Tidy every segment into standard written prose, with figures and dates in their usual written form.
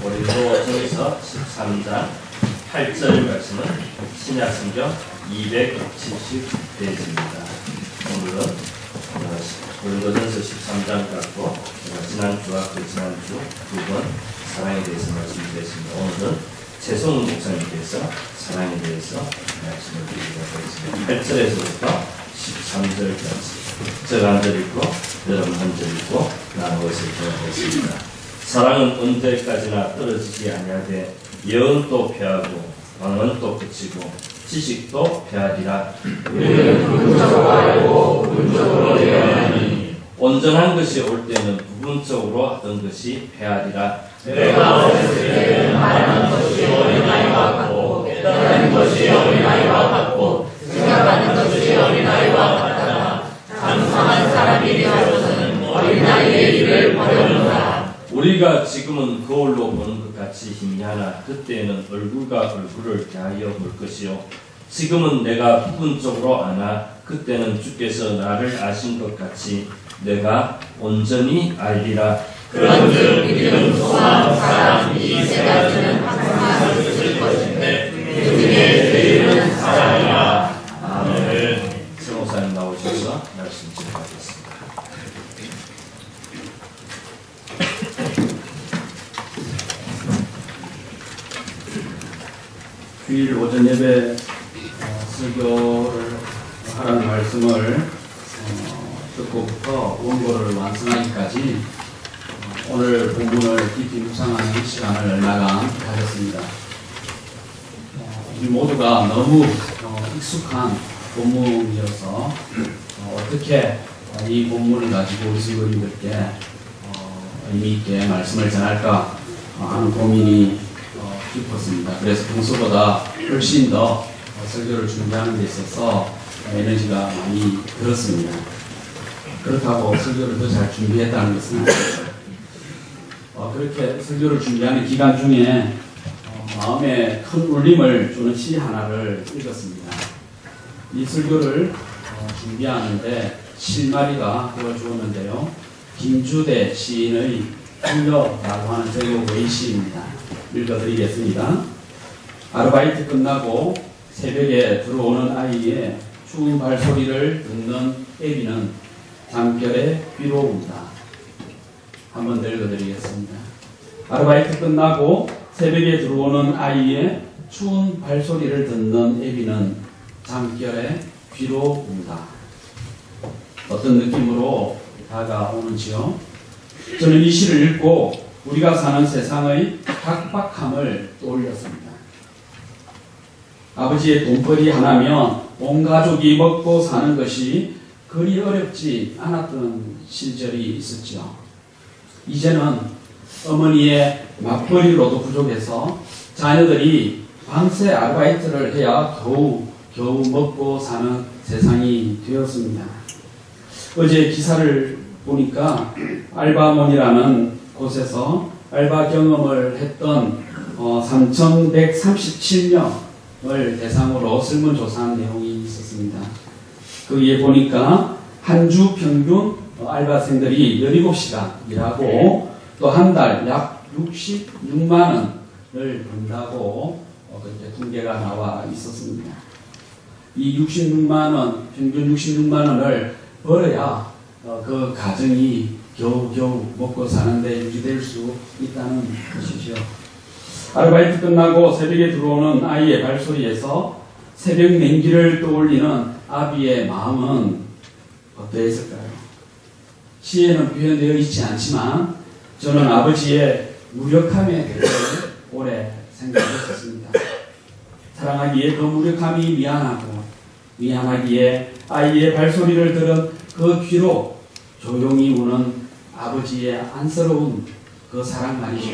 고린도전서 13장 8절 말씀은 신약성경 270페이지입니다. 오늘은 고린도전서 13장 갖고 지난주와 그 지난주 두 번 사랑에 대해서 말씀드렸습니다. 오늘은 최성훈 목사님께서 사랑에 대해서 말씀을 드리도록 하겠습니다. 8절에서부터 13절까지 제가 한 절 읽고 여러분 한 절 읽고 나누어서 읽도록 사랑은 언제까지나 떨어지지 아니하되 예언도 패하고 방언도 그치고 지식도 패하리라. 우리는 부분적으로 알고 부분적으로 예언하니 온전한 것이 올 때는 부분적으로 하던 것이 패하리라. 내가 어렸을 때는 말하는 것이 어린아이와 같고 깨달은 것이 어린아이와 같고 생각하는 것이 어린아이와 같다. 장성한 사람이 되어서는 어린아이의 일을 버렸노라. 우리가 지금은 거울로 보는 것 같이 희미하나 그때에는 얼굴과 얼굴을 대하여 볼 것이요 지금은 내가 부분적으로 아나 그때는 주께서 나를 아신 것 같이 내가 온전히 알리라. 그런즉 우리는 소망, 사랑, 이 세 가지는 항상 있을 것인데 그 중에 제일은 사랑이라. 아멘. 성목사님 나오셔서 말씀 드리겠습니다. 주일 오전 예배 설교를 하라는 말씀을 듣고부터 원고를 완성하기까지 오늘 본문을 깊이 묵상하는 시간을 얼마간 가졌습니다. 우리 모두가 너무 익숙한 본문이어서 어떻게 이 본문을 가지고 우리 성도님들께 의미 있게 말씀을 전할까 하는 고민이 깊었습니다. 그래서 평소보다 훨씬 더 설교를 준비하는 데 있어서 에너지가 많이 들었습니다. 그렇다고 설교를 더 잘 준비했다는 것은 아니죠. 그렇게 설교를 준비하는 기간 중에 마음에 큰 울림을 주는 시 하나를 읽었습니다. 이 설교를 준비하는데 실마리가 되어주었는데요. 김주대 시인의 풍요라고 하는 제목의 시입니다. 읽어드리겠습니다. 아르바이트 끝나고 새벽에 들어오는 아이의 추운 발소리를 듣는 애비는 잠결에 귀로 운다. 한번 더 읽어드리겠습니다. 아르바이트 끝나고 새벽에 들어오는 아이의 추운 발소리를 듣는 애비는 잠결에 귀로 운다. 어떤 느낌으로 다가오는지요? 저는 이 시를 읽고 우리가 사는 세상의 각박함을 떠올렸습니다. 아버지의 돈벌이 하나면 온 가족이 먹고 사는 것이 그리 어렵지 않았던 시절이 있었죠. 이제는 어머니의 맞벌이로도 부족해서 자녀들이 밤새 아르바이트를 해야 겨우 먹고 사는 세상이 되었습니다. 어제 기사를 보니까 알바몬이라는 곳에서 알바 경험을 했던 3,137명을 대상으로 설문조사한 내용이 있었습니다. 거기에 보니까 한 주 평균 알바생들이 17시간 일하고 또 한 달 약 66만 원을 번다고 그렇게 통계가 나와 있었습니다. 이 66만 원, 평균 66만 원을 벌어야 그 가정이 겨우 먹고 사는데 유지될 수 있다는 것이죠. 아르바이트 끝나고 새벽에 들어오는 아이의 발소리에서 새벽 냉기를 떠올리는 아비의 마음은 어떠했을까요? 시에는 표현되어 있지 않지만 저는 아버지의 무력함에 대해서 오래 생각했었습니다. 사랑하기에 그 무력함이 미안하기에 아이의 발소리를 들은 그 귀로 조용히 우는 아버지의 안쓰러운 그 사랑 말이죠.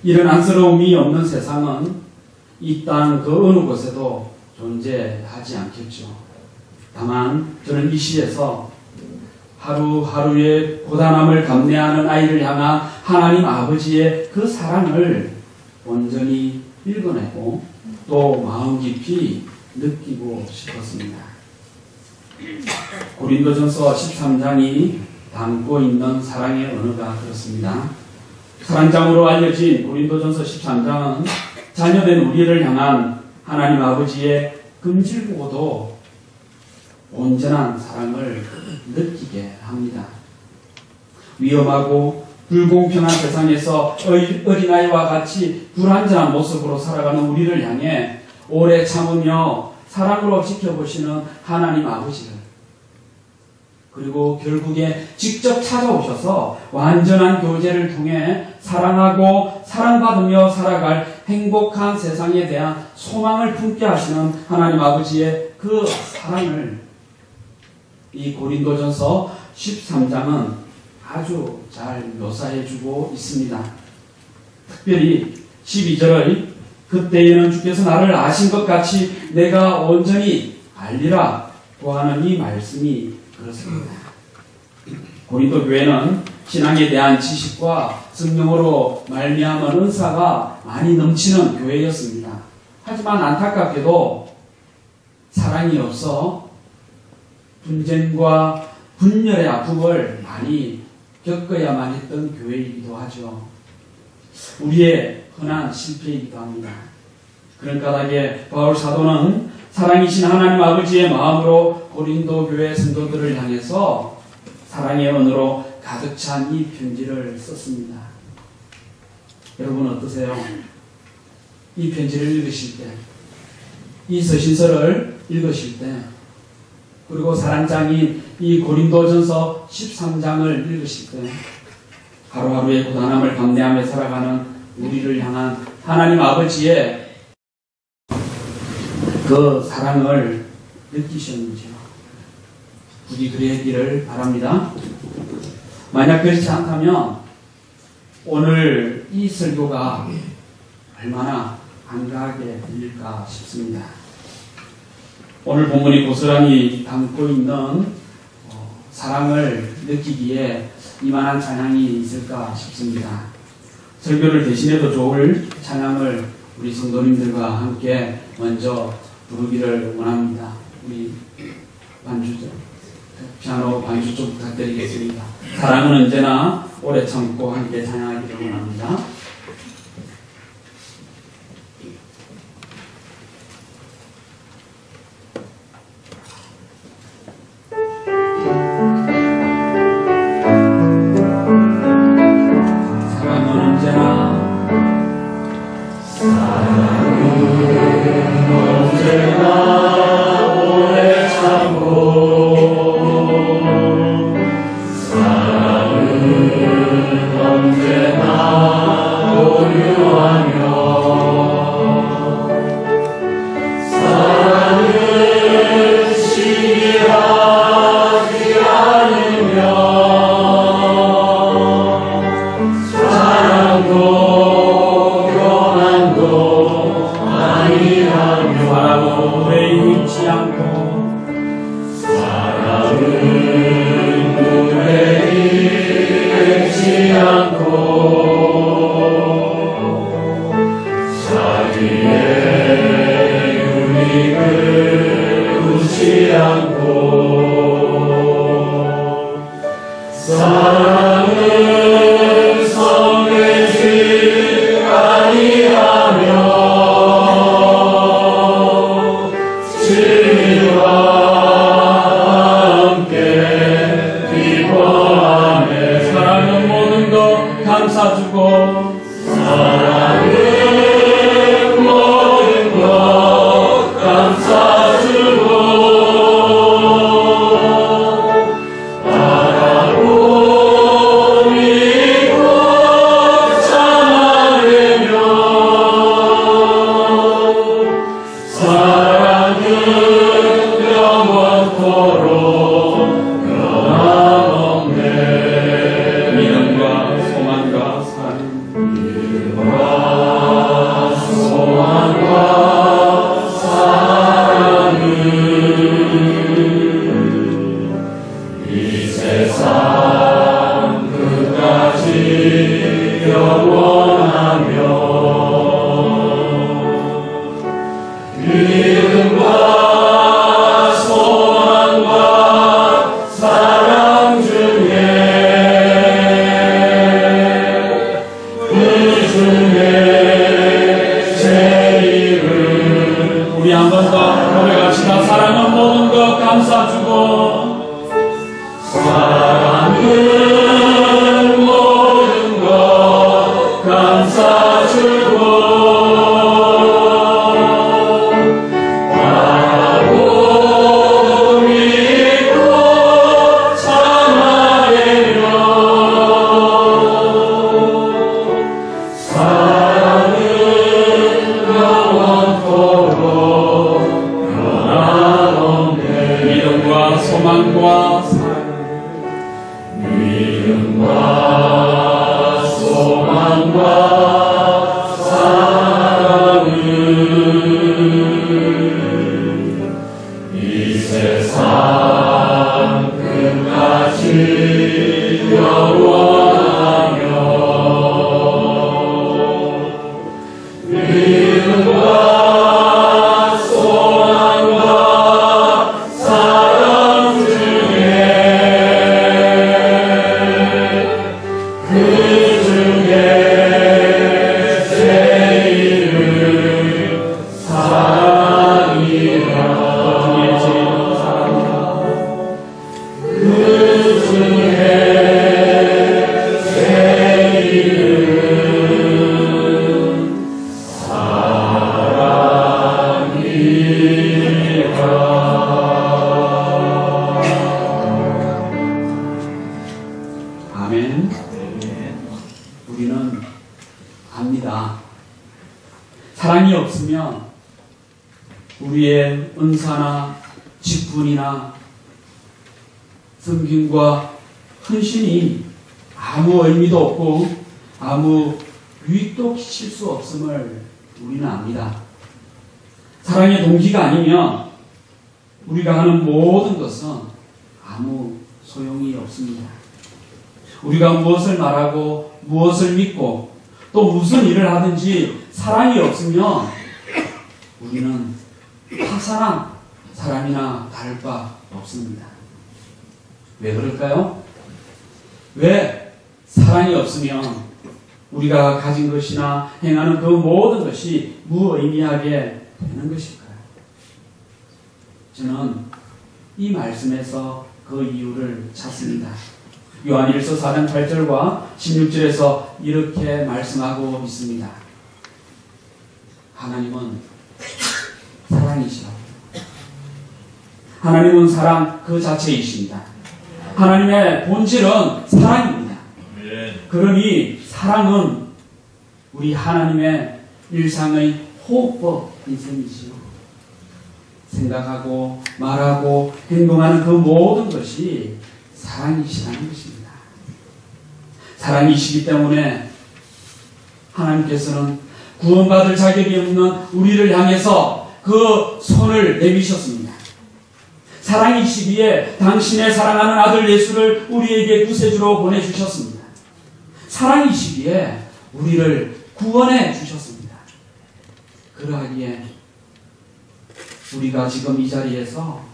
이런 안쓰러움이 없는 세상은 이 땅 그 어느 곳에도 존재하지 않겠죠. 다만 저는 이 시에서 하루하루의 고단함을 감내하는 아이를 향한 하나님 아버지의 그 사랑을 온전히 읽어내고 또 마음 깊이 느끼고 싶었습니다. 고린도전서 13장이 담고 있는 사랑의 언어가 그렇습니다. 사랑장으로 알려진 고린도전서 13장은 자녀된 우리를 향한 하나님 아버지의 금질보고도 온전한 사랑을 느끼게 합니다. 위험하고 불공평한 세상에서 어린아이와 같이 불완전한 모습으로 살아가는 우리를 향해 오래 참으며 사랑으로 지켜보시는 하나님 아버지를, 그리고 결국에 직접 찾아오셔서 완전한 교제를 통해 사랑하고 사랑받으며 살아갈 행복한 세상에 대한 소망을 품게 하시는 하나님 아버지의 그 사랑을 이 고린도전서 13장은 아주 잘 묘사해주고 있습니다. 특별히 12절의 그때에는 주께서 나를 아신 것 같이 내가 온전히 알리라 고하는 이 말씀이 그렇습니다. 고린도 교회는 신앙에 대한 지식과 성령으로 말미암은 은사가 많이 넘치는 교회였습니다. 하지만 안타깝게도 사랑이 없어 분쟁과 분열의 아픔을 많이 겪어야만 했던 교회이기도 하죠. 우리의 흔한 실패이기도 합니다. 그런 까닭에 바울 사도는 사랑이신 하나님 아버지의 마음으로 고린도 교회 성도들을 향해서 사랑의 언어로 가득 찬 이 편지를 썼습니다. 여러분 어떠세요? 이 편지를 읽으실 때, 이 서신서를 읽으실 때, 그리고 사랑장인 이 고린도전서 13장을 읽으실 때 하루하루의 고단함을 감내하며 살아가는 우리를 향한 하나님 아버지의 그 사랑을 느끼셨는지요? 부디 그랬기를 바랍니다. 만약 그렇지 않다면 오늘 이 설교가 얼마나 안가하게 들릴까 싶습니다. 오늘 본문이 고스란히 담고 있는 사랑을 느끼기에 이만한 찬양이 있을까 싶습니다. 설교를 대신해도 좋을 찬양을 우리 성도님들과 함께 먼저 부르기를 원합니다. 우리 반주죠. 피아노 반주 좀 부탁드리겠습니다. 사랑은 언제나 오래 참고 함께 찬양하기를 원합니다. 평안과 사랑을 이 세상 끝까지 영원하며 믿음과 소망과 사랑 중에 그 중에 제일은 사랑이라 그 중에 제일은 아멘. 우리는 압니다. 사랑이 없으면 우리의 은사나 직분이나 섬김과 헌신이 아무 의미도 없고 아무 유익도 끼칠 수 없음을 우리는 압니다. 사랑의 동기가 아니면 우리가 하는 모든 것은 아무 소용이 없습니다. 우리가 무엇을 말하고 무엇을 믿고 또 무슨 일을 하든지 사랑이 없으면 우리는 파산한 사람이나 다를 바 없습니다. 왜 그럴까요? 왜 사랑이 없으면 우리가 가진 것이나 행하는 그 모든 것이 무의미하게 되는 것일까요? 저는 이 말씀에서 그 이유를 찾습니다. 요한일서 4장 8절과 16절에서 이렇게 말씀하고 있습니다. 하나님은 사랑이시라. 하나님은 사랑 그 자체이십니다. 하나님의 본질은 사랑입니다. 그러니 사랑은 우리 하나님의 일상의 호흡법인 셈이지요. 생각하고 말하고 행동하는 그 모든 것이 사랑이시라는 것입니다. 사랑이시기 때문에 하나님께서는 구원받을 자격이 없는 우리를 향해서 그 손을 내미셨습니다. 사랑이시기에 당신의 사랑하는 아들 예수를 우리에게 구세주로 보내주셨습니다. 사랑이시기에 우리를 구원해 주셨습니다. 그러하기에 우리가 지금 이 자리에서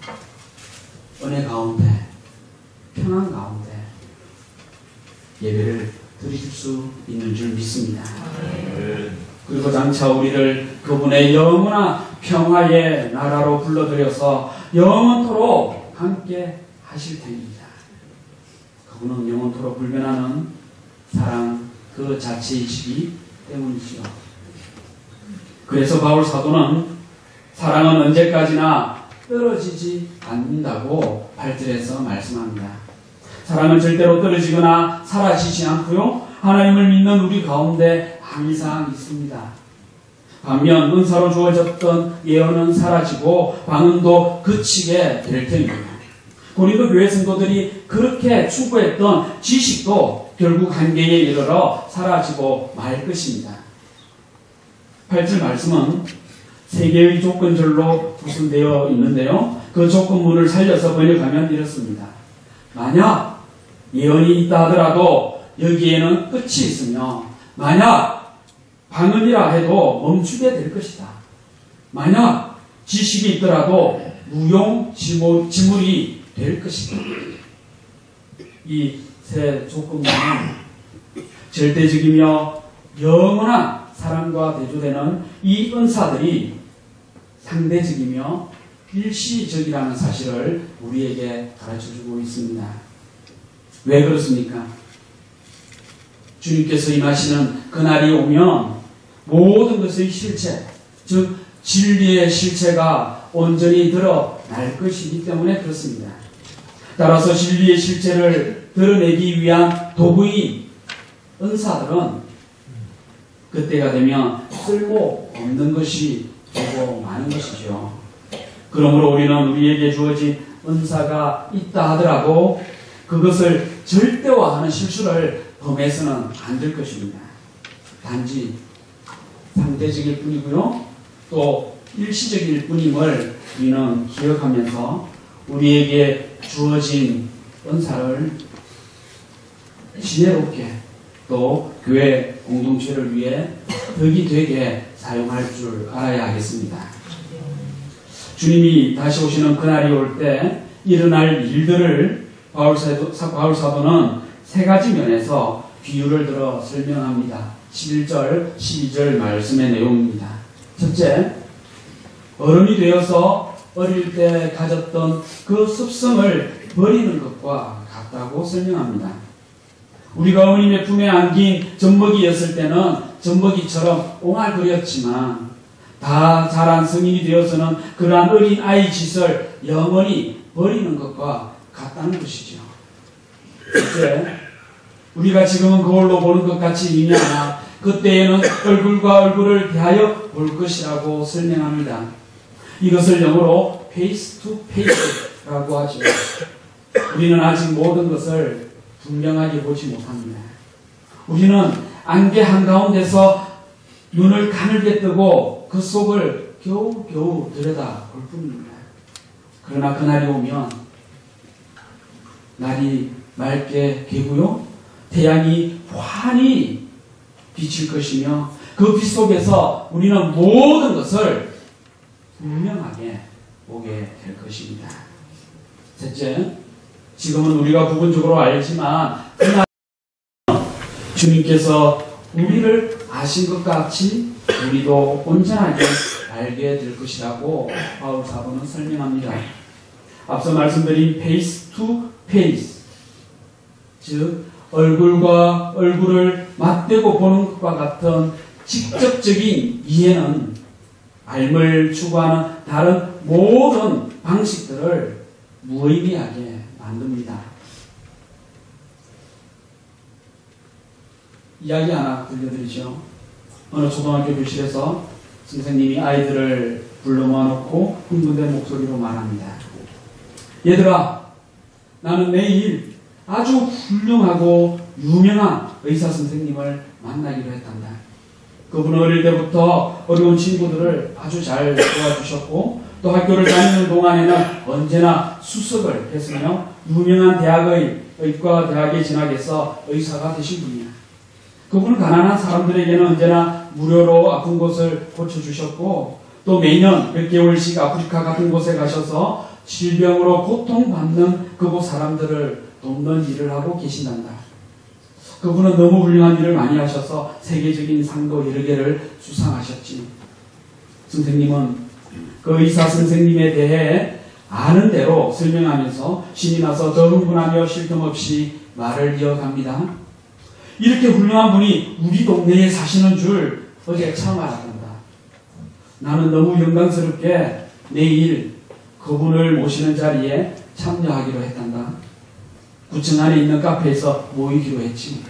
은혜 가운데 평안 가운데 예배를 드릴 수 있는 줄 믿습니다. 그리고 장차 우리를 그분의 영원한 평화의 나라로 불러들여서 영원토록 함께 하실 테입니다. 그분은 영원토록 불변하는 사랑 그 자체이시기 때문이지요. 그래서 바울 사도는 사랑은 언제까지나 떨어지지 않는다고 8절에서 말씀합니다. 사랑은 절대로 떨어지거나 사라지지 않고요. 하나님을 믿는 우리 가운데 항상 있습니다. 반면 은사로 주어졌던 예언은 사라지고 방언도 그치게 될 터입니다. 고린도 교회 성도들이 그렇게 추구했던 지식도 결국 한계에 이르러 사라지고 말 것입니다. 8절 말씀은 세 개의 조건절로 구성되어 있는데요. 그 조건문을 살려서 번역하면 이렇습니다. 만약 예언이 있다 하더라도 여기에는 끝이 있으며 만약 방언이라 해도 멈추게 될 것이다. 만약 지식이 있더라도 무용지물이 될 것이다. 이 세 조건문은 절대적이며 영원한 사랑과 대조되는 이 은사들이 상대적이며 일시적이라는 사실을 우리에게 가르쳐주고 있습니다. 왜 그렇습니까? 주님께서 임하시는 그날이 오면 모든 것의 실체, 즉 진리의 실체가 온전히 드러날 것이기 때문에 그렇습니다. 따라서 진리의 실체를 드러내기 위한 도구인 은사들은 그때가 되면 쓸모없는 것이 되고 마는 것이죠. 그러므로 우리는 우리에게 주어진 은사가 있다 하더라도 그것을 절대화하는 실수를 범해서는 안 될 것입니다. 단지 상대적일 뿐이고요. 또 일시적일 뿐임을 우리는 기억하면서 우리에게 주어진 은사를 지혜롭게 또 교회 공동체를 위해 덕이 되게 사용할 줄 알아야 하겠습니다. 주님이 다시 오시는 그날이 올 때 일어날 일들을 바울 사도는 세 가지 면에서 비유를 들어 설명합니다. 11절, 12절 말씀의 내용입니다. 첫째, 어른이 되어서 어릴 때 가졌던 그 습성을 버리는 것과 같다고 설명합니다. 우리가 어머님의 품에 안긴 젖먹이였을 때는 젖먹이처럼 옹알거렸지만 다 자란 성인이 되어서는 그러한 어린 아이 짓을 영원히 버리는 것과 같다는 것이죠. 둘째, 우리가 지금은 거울로 보는 것 같이 미미하나 그때에는 얼굴과 얼굴을 대하여 볼 것이라고 설명합니다. 이것을 영어로 face to face라고 하죠. 우리는 아직 모든 것을 분명하게 보지 못합니다. 우리는 안개 한가운데서 눈을 가늘게 뜨고 그 속을 겨우겨우 들여다 볼 뿐입니다. 그러나 그날이 오면 날이 맑게 개고요. 태양이 환히 비칠 것이며 그 빛 속에서 우리는 모든 것을 분명하게 보게 될 것입니다. 셋째, 지금은 우리가 부분적으로 알지만 그날 주님께서 우리를 아신 것 같이 우리도 온전하게 알게 될 것이라고 바울 사도는 설명합니다. 앞서 말씀드린 face to face, 즉 얼굴과 얼굴을 맞대고 보는 것과 같은 직접적인 이해는 삶을 추구하는 다른 모든 방식들을 무의미하게 만듭니다. 이야기 하나 들려드리죠. 어느 초등학교 교실에서 선생님이 아이들을 불러 모아놓고 흥분된 목소리로 말합니다. 얘들아, 나는 내일 아주 훌륭하고 유명한 의사 선생님을 만나기로 했단다. 그분은 어릴 때부터 어려운 친구들을 아주 잘 도와주셨고 또 학교를 다니는 동안에는 언제나 수석을 했으며 유명한 대학의 의과 대학에 진학해서 의사가 되신 분이야. 그분은 가난한 사람들에게는 언제나 무료로 아픈 곳을 고쳐주셨고 또 매년 몇 개월씩 아프리카 같은 곳에 가셔서 질병으로 고통받는 그곳 사람들을 돕는 일을 하고 계신단다. 그분은 너무 훌륭한 일을 많이 하셔서 세계적인 상도 여러 개를 수상하셨지. 선생님은 그 의사 선생님에 대해 아는 대로 설명하면서 신이 나서 더 흥분하며 쉴 틈 없이 말을 이어갑니다. 이렇게 훌륭한 분이 우리 동네에 사시는 줄 어제 처음 알았단다. 나는 너무 영광스럽게 내일 그분을 모시는 자리에 참여하기로 했단다. 구청 안에 있는 카페에서 모이기로 했지.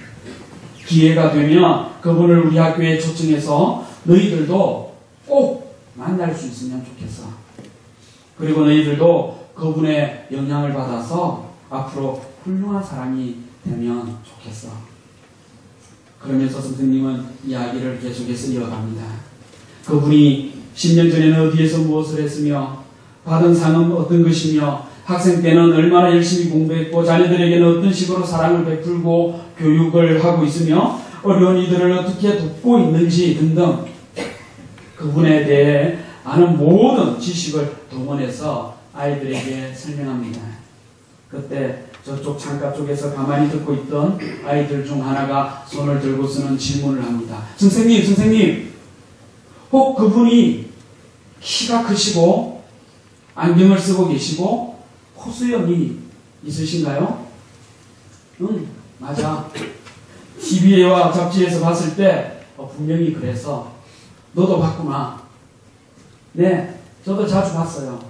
기회가 되면 그분을 우리 학교에 초청해서 너희들도 꼭 만날 수 있으면 좋겠어. 그리고 너희들도 그분의 영향을 받아서 앞으로 훌륭한 사람이 되면 좋겠어. 그러면서 선생님은 이야기를 계속해서 이어갑니다. 그분이 10년 전에는 어디에서 무엇을 했으며 받은 상은 어떤 것이며 학생 때는 얼마나 열심히 공부했고 자녀들에게는 어떤 식으로 사랑을 베풀고 교육을 하고 있으며 어려운 이들을 어떻게 돕고 있는지 등등 그분에 대해 아는 모든 지식을 동원해서 아이들에게 설명합니다. 그때 저쪽 창가 쪽에서 가만히 듣고 있던 아이들 중 하나가 손을 들고서는 질문을 합니다. 선생님, 혹 그분이 키가 크시고 안경을 쓰고 계시고 코수염이 있으신가요? 응, 맞아. TV와 잡지에서 봤을 때 분명히 그래서 너도 봤구나. 네, 저도 자주 봤어요.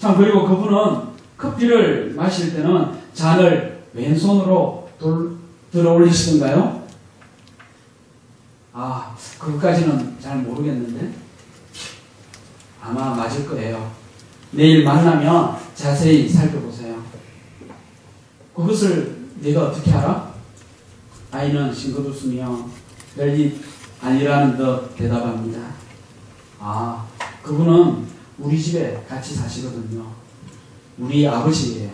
참, 그리고 그분은 커피를 마실 때는 잔을 왼손으로 들어 올리시던가요? 아, 그것까지는 잘 모르겠는데 아마 맞을 거예요. 내일 만나면 자세히 살펴보세요. 그것을 내가 어떻게 알아? 아이는 싱긋웃으며 별일 아니라는 듯 대답합니다. 아, 그분은 우리 집에 같이 사시거든요. 우리 아버지예요.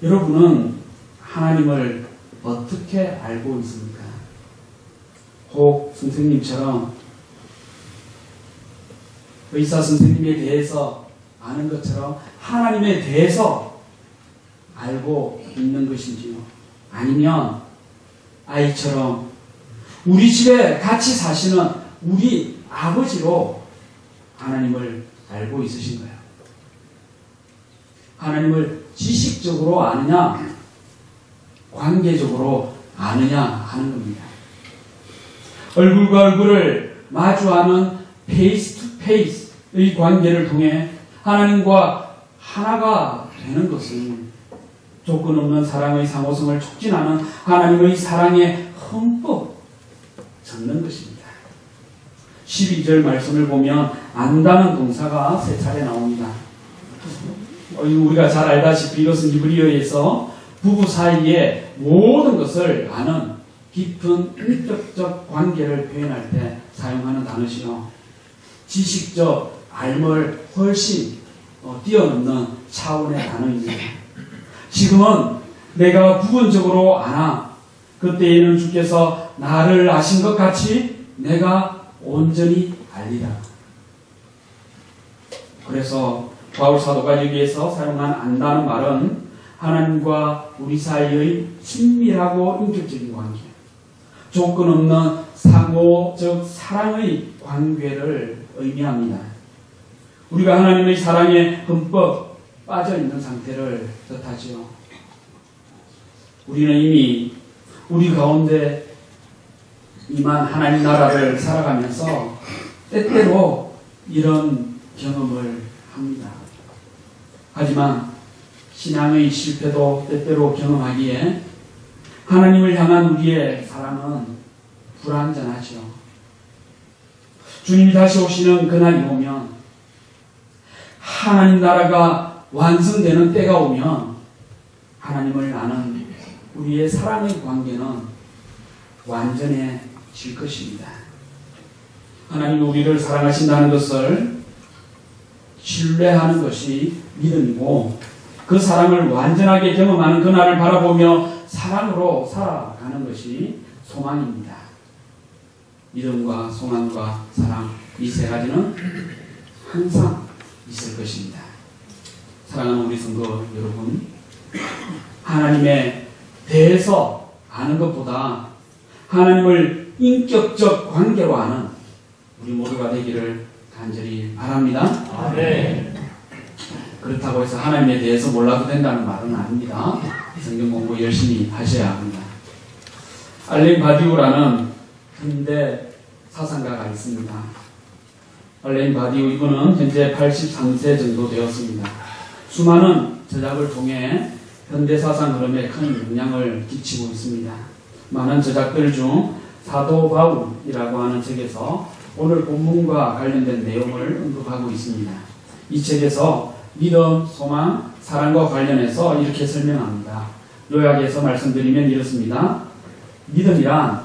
여러분은 하나님을 어떻게 알고 있습니까? 혹 선생님처럼 의사 선생님에 대해서 아는 것처럼 하나님에 대해서 알고 있는 것인지요? 아니면 아이처럼 우리 집에 같이 사시는 우리 아버지로 하나님을 알고 있으신가요? 하나님을 지식적으로 아느냐, 관계적으로 아느냐 하는 겁니다. 얼굴과 얼굴을 마주하는 페이스 투 페이스의 관계를 통해 하나님과 하나가 되는 것은 조건 없는 사랑의 상호성을 촉진하는 하나님의 사랑에 흠뻑 젖는 것입니다. 12절 말씀을 보면 안다는 동사가 3차례 나옵니다. 우리가 잘 알다시피 이것은 히브리어에서 부부 사이의 모든 것을 아는 깊은 인격적 관계를 표현할 때 사용하는 단어시요. 지식적 알을 훨씬 뛰어넘는 차원의 단어입니다. 지금은 내가 부분적으로 아나 그때에는 주께서 나를 아신 것 같이 내가 온전히 알리라. 그래서 바울 사도가 여기에서 사용한 안다는 말은 하나님과 우리 사이의 친밀하고 인격적인 관계, 조건 없는 상호적 사랑의 관계를 의미합니다. 우리가 하나님의 사랑에 흠뻑 빠져 있는 상태를 뜻하죠. 우리는 이미 우리 가운데 임한 하나님 나라를 살아가면서 때때로 이런 경험을 합니다. 하지만 신앙의 실패도 때때로 경험하기에 하나님을 향한 우리의 사랑은 불완전하죠. 주님이 다시 오시는 그날이 오면, 하나님 나라가 완성되는 때가 오면 하나님을 아는 우리의 사랑의 관계는 완전해질 것입니다. 하나님이 우리를 사랑하신다는 것을 신뢰하는 것이 믿음이고, 그 사랑을 완전하게 경험하는 그날을 바라보며 사랑으로 살아가는 것이 소망입니다. 믿음과 소망과 사랑, 이 세 가지는 항상 있을 것입니다. 사랑하는 우리 성도 여러분, 하나님에 대해서 아는 것보다 하나님을 인격적 관계로 아는 우리 모두가 되기를 간절히 바랍니다. 아멘. 그렇다고 해서 하나님에 대해서 몰라도 된다는 말은 아닙니다. 성경 공부 열심히 하셔야 합니다. 알렌 바디우라는 현대 사상가가 있습니다. 알렌 바디우, 이분은 현재 83세 정도 되었습니다. 수많은 저작을 통해 현대 사상 흐름에 큰 영향을 끼치고 있습니다. 많은 저작들 중 사도 바울이라고 하는 책에서 오늘 본문과 관련된 내용을 언급하고 있습니다. 이 책에서 믿음, 소망, 사랑과 관련해서 이렇게 설명합니다. 요약해서 말씀드리면 이렇습니다. 믿음이란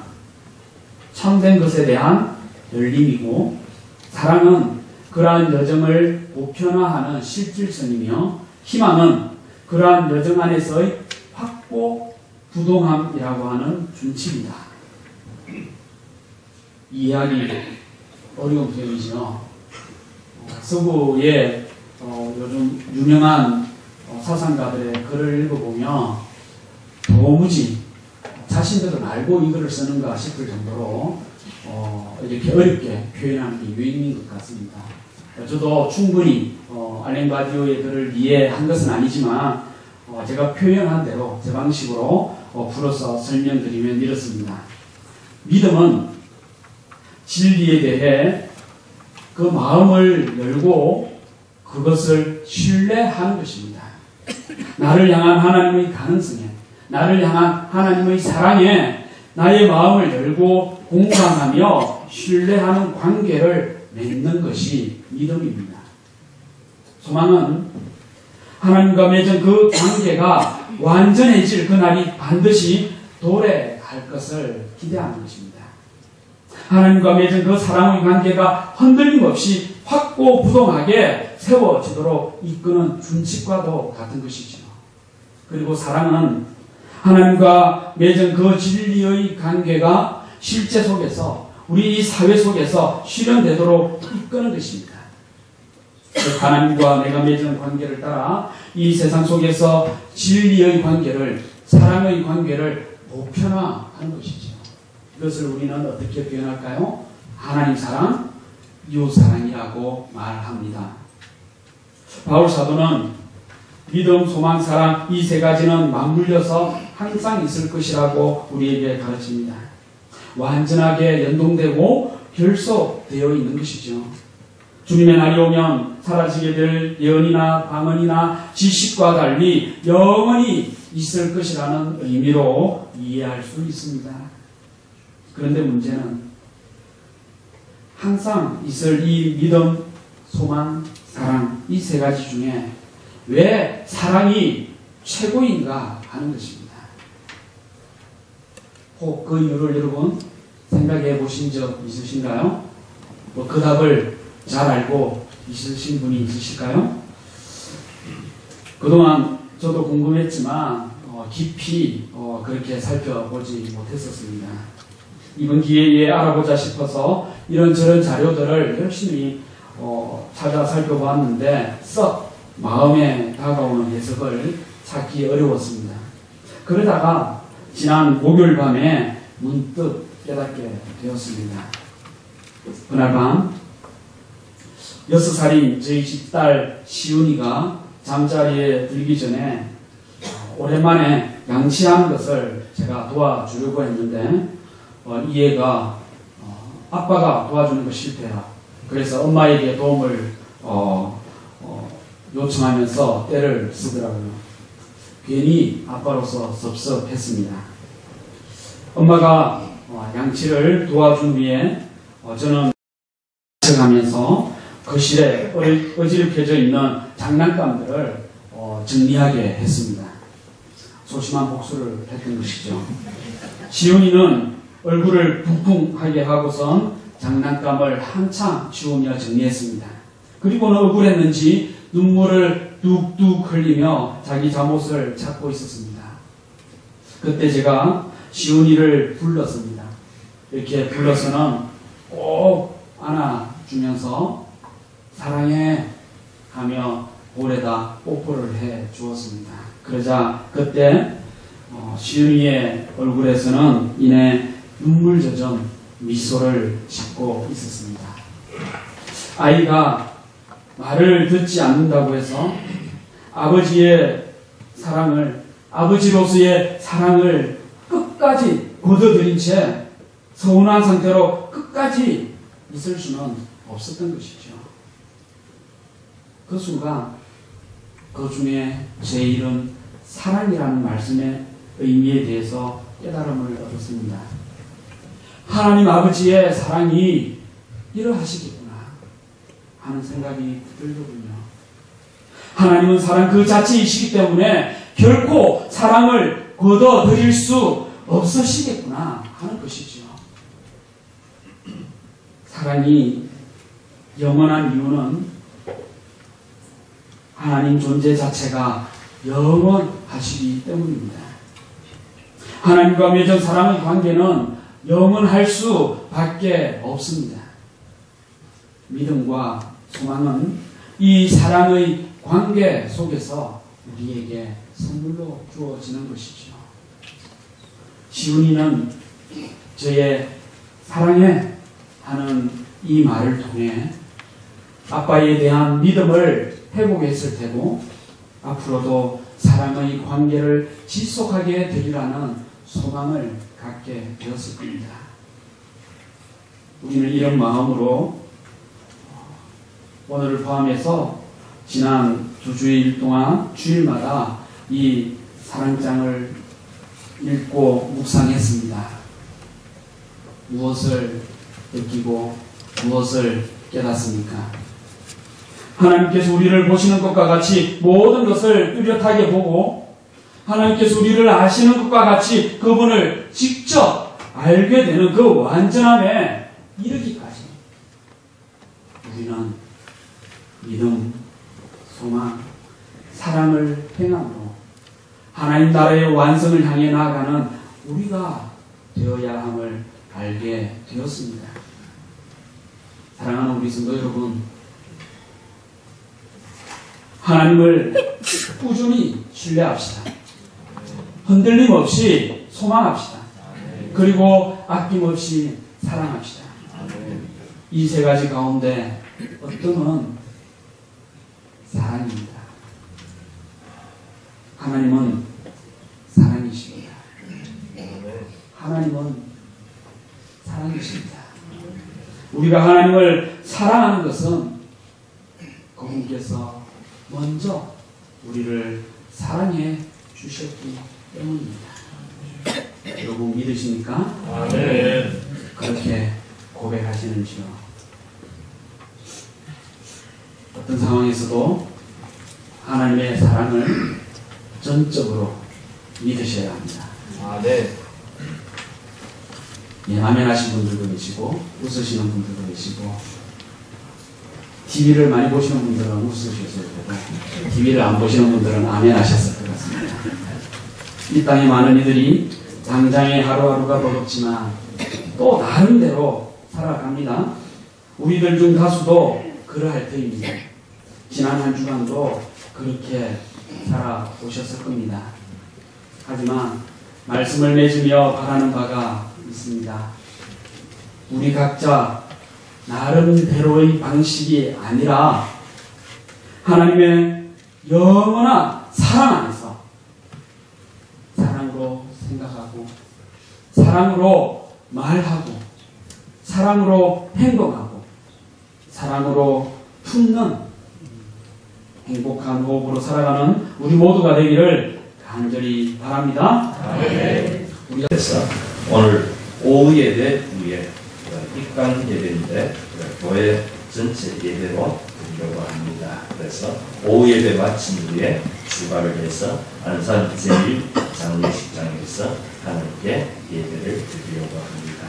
참된 것에 대한 열림이고, 사랑은 그러한 여정을 보편화하는 실질성이며, 희망은 그러한 여정 안에서의 확고 부동함이라고 하는 준칙이다. 이해하기 어려운 표현이죠. 서구의 요즘 유명한 사상가들의 글을 읽어보면 도무지 자신들은 알고 이 글을 쓰는가 싶을 정도로 이렇게 어렵게 표현하는 게 유행인 것 같습니다. 저도 충분히 알렌 바디오의 글을 이해한 것은 아니지만 제가 표현한 대로 제 방식으로 풀어서 설명드리면 이렇습니다. 믿음은 진리에 대해 그 마음을 열고 그것을 신뢰하는 것입니다. 나를 향한 하나님의 가능성에, 나를 향한 하나님의 사랑에 나의 마음을 열고 공감하며 신뢰하는 관계를 맺는 것이 믿음입니다. 소망은 하나님과 맺은 그 관계가 완전해질 그날이 반드시 도래할 것을 기대하는 것입니다. 하나님과 맺은 그 사랑의 관계가 흔들림 없이 확고부동하게 세워지도록 이끄는 준칙과도 같은 것이죠. 그리고 사랑은 하나님과 맺은 그 진리의 관계가 실제 속에서 우리 이 사회 속에서 실현되도록 이끄는 것입니다. 하나님과 내가 맺은 관계를 따라 이 세상 속에서 진리의 관계를, 사랑의 관계를 보편화하는 것이죠. 이것을 우리는 어떻게 표현할까요? 하나님 사랑, 이웃 사랑이라고 말합니다. 바울 사도는 믿음, 소망, 사랑 이 세 가지는 맞물려서 항상 있을 것이라고 우리에게 가르칩니다. 완전하게 연동되고 결속되어 있는 것이죠. 주님의 날이 오면 사라지게 될 예언이나 방언이나 지식과 달리 영원히 있을 것이라는 의미로 이해할 수 있습니다. 그런데 문제는 항상 있을 이 믿음, 소망, 사랑 이 세 가지 중에 왜 사랑이 최고인가 하는 것입니다. 혹 그 이유를 여러분 생각해 보신 적 있으신가요? 그 답을 잘 알고 있으신 분이 있으실까요? 그동안 저도 궁금했지만 깊이 그렇게 살펴보지 못했었습니다. 이번 기회에 알아보자 싶어서 이런저런 자료들을 열심히 찾아 살펴보았는데 썩 마음에 다가오는 해석을 찾기 어려웠습니다. 그러다가 지난 목요일 밤에 문득 깨닫게 되었습니다. 그날 밤 6살인 저희 집딸 시은이가 잠자리에 들기 전에 오랜만에 양치하는 것을 제가 도와주려고 했는데 이 애가 아빠가 도와주는 거 실패야. 그래서 엄마에게 도움을 요청하면서 떼를 쓰더라고요. 괜히 아빠로서 섭섭했습니다. 엄마가 양치를 도와준 후에 저는 하면서 거실에 어지럽혀져 있는 장난감들을 정리하게 했습니다. 소심한 복수를 했던 것이죠. 시훈이는 얼굴을 붕붕하게 하고선 장난감을 한참 치우며 정리했습니다. 그리고는 억울했는지 눈물을 뚝뚝 흘리며 자기 잠옷을 찾고 있었습니다. 그때 제가 시훈이를 불렀습니다. 이렇게 불러서는 꼭 안아주면서 사랑해 하며 볼에다 뽀뽀를 해 주었습니다. 그러자 그때 시은이의 얼굴에서는 이내 눈물 젖은 미소를 짓고 있었습니다. 아이가 말을 듣지 않는다고 해서 아버지의 사랑을, 아버지로서의 사랑을 끝까지 거둬들인 채 서운한 상태로 끝까지 있을 수는 없었던 것이죠. 그 순간 그 중에 제1은 사랑이라는 말씀의 의미에 대해서 깨달음을 얻었습니다. 하나님 아버지의 사랑이 이러하시겠구나 하는 생각이 들더군요. 하나님은 사랑 그 자체이시기 때문에 결코 사랑을 거둬들일 수 없으시겠구나 하는 것이죠. 사랑이 영원한 이유는 하나님 존재 자체가 영원하시기 때문입니다. 하나님과 맺은 사랑의 관계는 영원할 수밖에 없습니다. 믿음과 소망은 이 사랑의 관계 속에서 우리에게 선물로 주어지는 것이죠. 시훈이는 저의 사랑해 하는 이 말을 통해 아빠에 대한 믿음을 회복했을 테고 앞으로도 사랑의 관계를 지속하게 되리라는 소망을 갖게 되었을 겁니다. 우리는 이런 마음으로 오늘을 포함해서 지난 2주일 동안 주일마다 이 사랑장을 읽고 묵상했습니다. 무엇을 느끼고 무엇을 깨닫습니까? 하나님께서 우리를 보시는 것과 같이 모든 것을 뚜렷하게 보고 하나님께서 우리를 아시는 것과 같이 그분을 직접 알게 되는 그 완전함에 이르기까지 우리는 믿음, 소망, 사랑을 행함으로 하나님 나라의 완성을 향해 나아가는 우리가 되어야 함을 알게 되었습니다. 사랑하는 우리 성도 여러분, 하나님을 꾸준히 신뢰합시다. 흔들림 없이 소망합시다. 그리고 아낌없이 사랑합시다. 이 세 가지 가운데 어떤 사랑입니다. 하나님은 사랑이십니다. 하나님은 사랑이십니다. 우리가 하나님을 사랑하는 것은 그분께서 먼저 우리를 사랑해 주셨기 때문입니다. 여러분 믿으십니까? 아멘. 그렇게 고백하시는지요? 어떤 상황에서도 하나님의 사랑을 전적으로 믿으셔야 합니다. 아멘. 예, 아멘하신 분들도 계시고 웃으시는 분들도 계시고 TV를 많이 보시는 분들은 웃으셨을 거고 TV를 안 보시는 분들은 아멘하셨을 것 같습니다. 이 땅에 많은 이들이 당장의 하루하루가 버겁지만 또 나름대로 살아갑니다. 우리들 중 다수도 그러할 터입니다. 지난 한 주간도 그렇게 살아오셨을 겁니다. 하지만 말씀을 맺으며 바라는 바가 있습니다. 우리 각자 나름대로의 방식이 아니라 하나님의 영원한 사랑 안에서 사랑으로 생각하고 사랑으로 말하고 사랑으로 행동하고 사랑으로 품는 행복한 호흡으로 살아가는 우리 모두가 되기를 간절히 바랍니다. 우리가 오늘 오후 예배 후에 입관 예배인데 교회 전체 예배로 드리려고 합니다. 그래서 오후 예배 마친 후에 출발을 해서 안산 제1장례식장에서 하나님께 예배를 드리려고 합니다.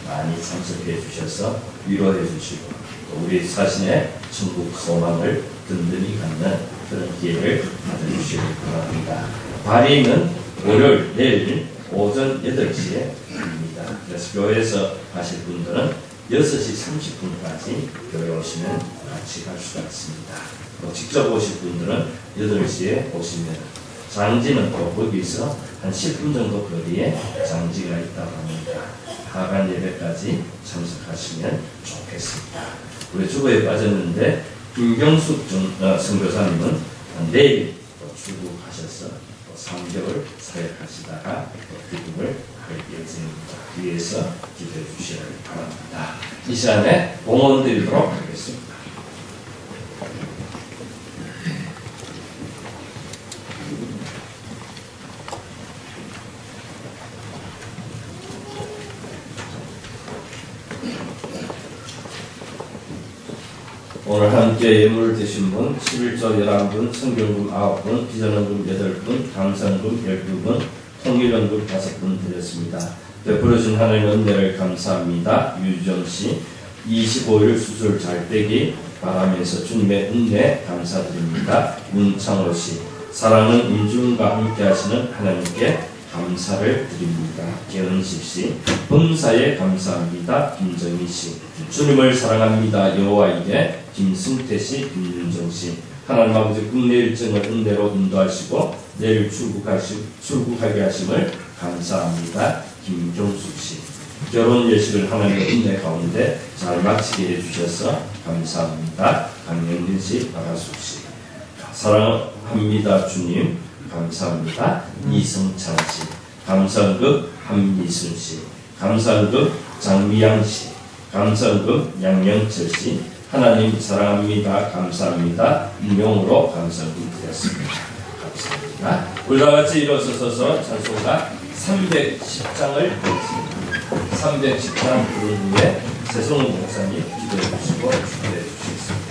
많이 참석해 주셔서 위로해 주시고 또 우리 자신의 천국 소망을 든든히 갖는 그런 기회를 가져주시길 바랍니다. 발의는 월요일 내일 오전 8시에 합니다. 그래서 교회에서 가실 분들은 6시 30분까지 교회 오시면 같이 갈 수가 있습니다. 또 직접 오실 분들은 8시에 오시면 장지는 또 거기서 한 10분 정도 거리에 장지가 있다고 합니다. 하간 예배까지 참석하시면 좋겠습니다. 우리 주보에 빠졌는데 김경숙 선교사님은 내일 또 출국하셔서 또 3개월 사역하시다가 또 귀국을 할 예정입니다. 위에서 기도해 주시길 바랍니다. 이 시간에 봉헌 드리도록 하겠습니다. 오늘 함께 예물을 드신 분 11조 11분, 성경금 9분, 비전원금 8분, 감사원금 12분, 통일원금 5분 드렸습니다. 베풀어준 하나님의 은혜를 감사합니다. 유정씨 25일 수술 잘 되기 바라면서 주님의 은혜 감사드립니다. 문창호씨 사랑은 임준과 함께 하시는 하나님께 감사를 드립니다. 개은식씨 범사에 감사합니다. 김정희씨 주님을 사랑합니다. 여호와에게 김승태씨 김윤정씨 하나님 아버지 국내 일정을 은혜로 인도하시고 내일 출국하게 하심을 감사합니다. 김종숙씨 결혼 예식을 하나님의 은혜 가운데 잘 마치게 해주셔서 감사합니다. 강영진씨 박아숙씨 사랑합니다. 주님 감사합니다. 이승찬씨 감사원금 한미순씨 감사원금 장미양씨 감사원금 양영철씨 하나님 사랑합니다. 감사합니다. 임명으로 감사원금 드렸습니다. 감사합니다. 우리와 같이 일어서서 찬송가 310장을 드리겠습니다. 310장 부른 후에 세성우 목사님 기도해 주시고 축도해 주시겠습니다.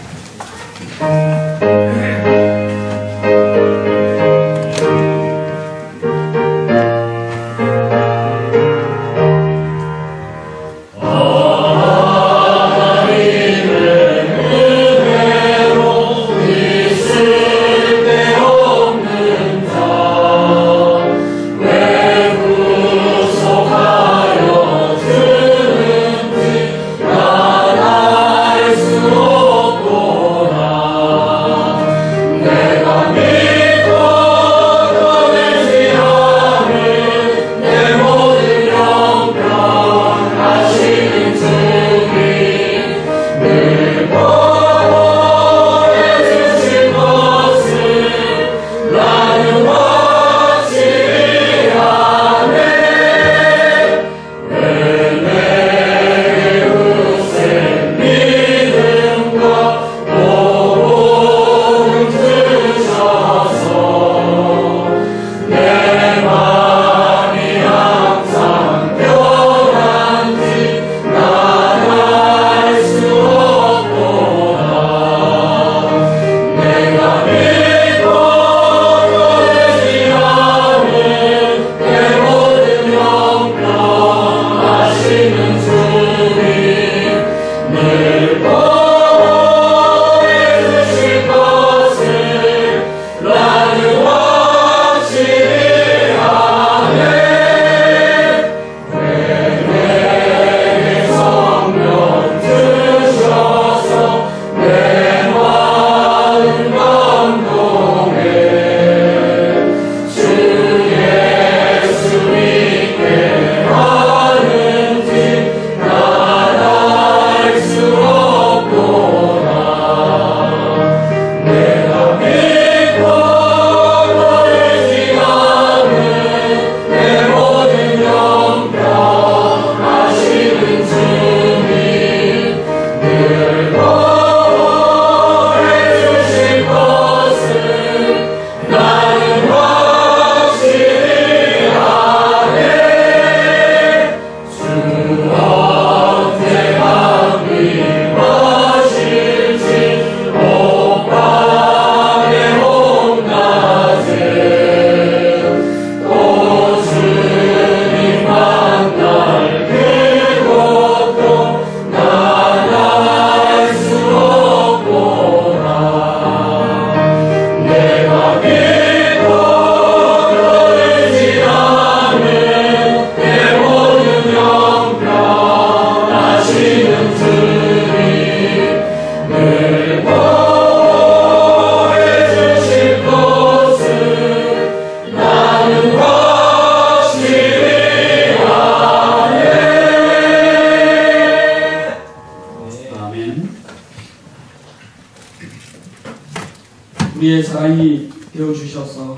우리의 사랑이 되어주셔서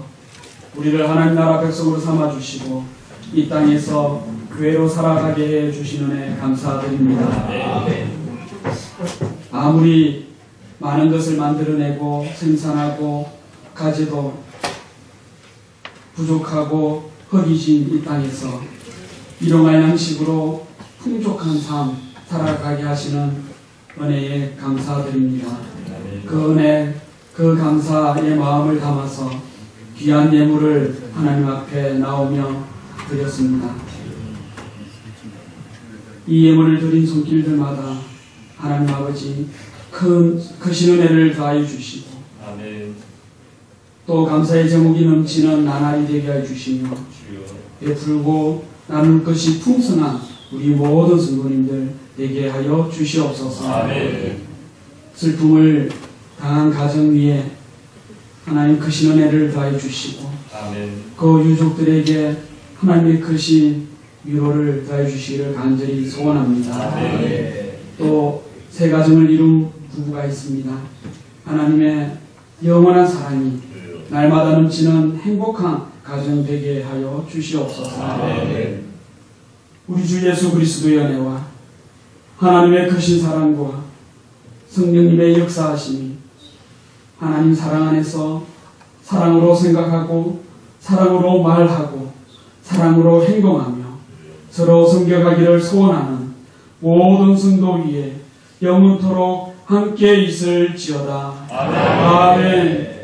우리를 하나님 나라 백성으로 삼아주시고 이 땅에서 교회로 살아가게 해주시는 은혜 감사드립니다. 아무리 많은 것을 만들어내고 생산하고 가지도 부족하고 허기진 이 땅에서 일용할 양식으로 풍족한 삶 살아가게 하시는 은혜에 감사드립니다. 그 은혜, 그 감사의 마음을 담아서 귀한 예물을 하나님 앞에 나오며 드렸습니다. 이 예물을 드린 손길들마다 하나님 아버지 크신 은혜를 더하여 주시고 또 감사의 제목이 넘치는 나날이 되게 해 주시며 베풀고 나눌 것이 풍성한 우리 모든 성도님들 되게 하여 주시옵소서. 슬픔을 당한 가정 위에 하나님 크신 은혜를 더하여 주시고 그 유족들에게 하나님의 크신 위로를 더하여 주시기를 간절히 소원합니다. 또 새 가정을 이룬 부부가 있습니다. 하나님의 영원한 사랑이 날마다 넘치는 행복한 가정 되게 하여 주시옵소서. 우리 주 예수 그리스도의 은혜와 하나님의 크신 사랑과 성령님의 역사하심이 하나님 사랑 안에서 사랑으로 생각하고 사랑으로 말하고 사랑으로 행동하며 서로 섬겨가기를 소원하는 모든 성도 위에 영원토록 함께 있을지어다. 아멘.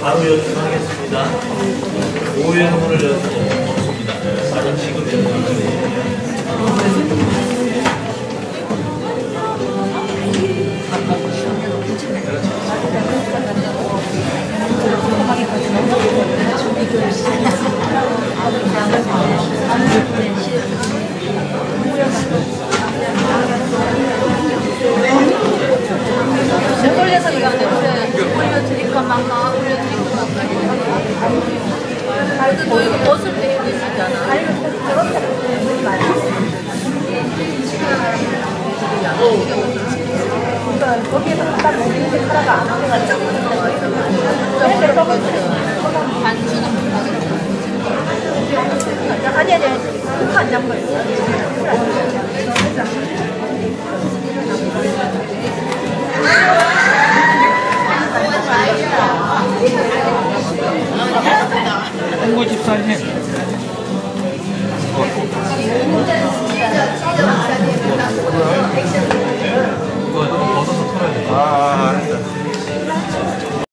바로 연습하겠습니다. 오연호를 연습했습니다. 바로 지금 연습하겠습니다. 올려서 이거는 올려드릴까 말까 올려드릴까 말까 그래도 너 이거 벗을 때 이거 있잖아. 그러니까 거기에서 딱 이렇게 카라가 안 하게 가지고 반주는 못하겠다. 아니 그거 안 잡은 거 있어. 홍보 집사님.